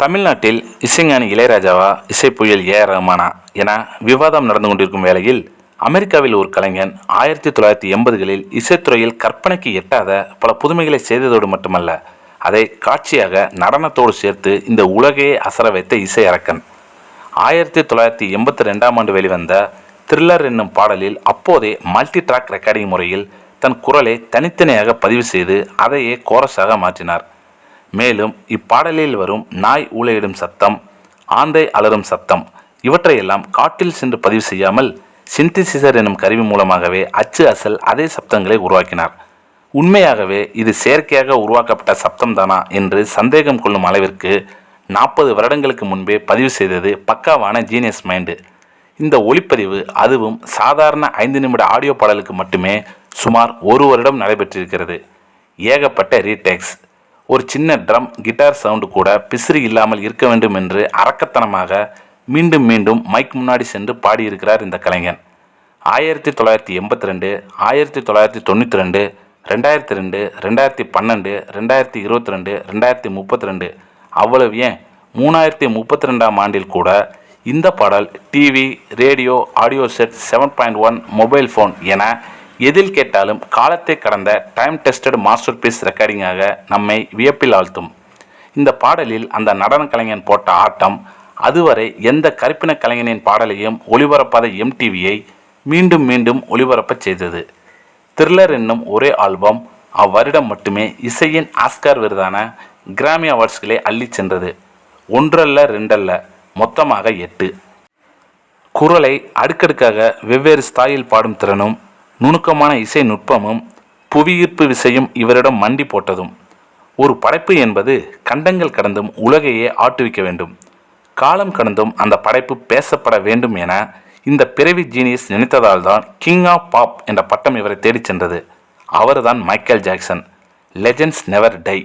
தமிழ்நாட்டில் இசைஞானி இளையராஜாவா, இசைப்புயல் ஏ.ஆர். ரஹ்மானா என விவாதம் நடந்து கொண்டிருக்கும் வேளையில், அமெரிக்காவில் ஒரு கலைஞன் 1980களில் இசைத்துறையில் கற்பனைக்கு எட்டாத பல புதுமைகளை செய்ததோடு மட்டுமல்ல, அதை காட்சியாக நடனத்தோடு சேர்த்து இந்த உலகையே அசர வைத்த இசை அரக்கன். 1982ஆம் ஆண்டு வெளிவந்த த்ரில்லர் என்னும் பாடலில் அப்போதே மல்டி டிராக் ரெக்கார்டிங் முறையில் தன் குரலை தனித்தனியாக பதிவு செய்து அதையே கோரஸாக மாற்றினார். மேலும் இப்பாடலில் வரும் நாய் ஊளையிடும் சத்தம், ஆந்தை அலறும் சத்தம் இவற்றையெல்லாம் காட்டில் சென்று பதிவு செய்யாமல் சிந்தசிசர் எனும் கருவி மூலமாகவே அச்சு அசல் அதே சப்தங்களை உருவாக்கினார். உண்மையாகவே இது செயற்கையாக உருவாக்கப்பட்ட சப்தம்தானா என்று சந்தேகம் கொள்ளும் அளவிற்கு 40 வருடங்களுக்கு முன்பே பதிவு செய்தது பக்காவான ஜீனியஸ் மைண்டு. இந்த ஒளிப்பதிவு, அதுவும் சாதாரண 5 நிமிட ஆடியோ பாடலுக்கு மட்டுமே சுமார் 1 வருடம் நடைபெற்றிருக்கிறது. ஏகப்பட்ட ரீடேக்ஸ், ஒரு சின்ன ட்ரம் கிட்டார் சவுண்டு கூட பிசிறி இல்லாமல் இருக்க வேண்டும் என்று அரக்கத்தனமாக மீண்டும் மீண்டும் மைக் முன்னாடி சென்று பாடியிருக்கிறார் இந்த கலைஞன். 1982, 1992, 2002, 2012, 2022, 2032, அவ்வளவு ஏன் 3032ஆம் ஆண்டில் கூட இந்த பாடல் TV, radio, audio set, 7.1 mobile phone என எதில் கேட்டாலும் காலத்தை கடந்த டைம் டெஸ்டட் மாஸ்டர் பீஸ் ரெக்கார்டிங்காக நம்மை வியப்பில் ஆழ்த்தும். இந்த பாடலில் அந்த நடன கலைஞன் போட்ட ஆட்டம் அதுவரை எந்த கருப்பின கலைஞனின் பாடலையும் ஒளிபரப்பாத எம்டிவியை மீண்டும் மீண்டும் ஒளிபரப்பச் செய்தது. த்ரில்லர் என்னும் ஒரே ஆல்பம் அவ்வருடம் மட்டுமே இசையின் ஆஸ்கார் விருதான கிராமி அவார்ட்ஸ்களை அள்ளி சென்றது. 1 அல்ல 2 அல்ல, மொத்தமாக 8. குரலை அடுக்கடுக்காக வெவ்வேறு ஸ்தாயில் பாடும் திறனும், நுணுக்கமான இசை நுட்பமும், புவியீர்ப்பு விசையும் இவரிடம் மண்டி போட்டதும். ஒரு படைப்பு என்பது கண்டங்கள் கடந்தும் உலகையே ஆட்டுவிக்க வேண்டும். காலம் கடந்தும் அந்த படைப்பு பேசப்பட வேண்டும் என இந்த பிறவி ஜீனியஸ் நினைத்ததால் தான் கிங் ஆஃப் பாப் என்ற பட்டம் இவரை தேடிச் சென்றது. அவர்தான் Michael Jackson. Legends never tie.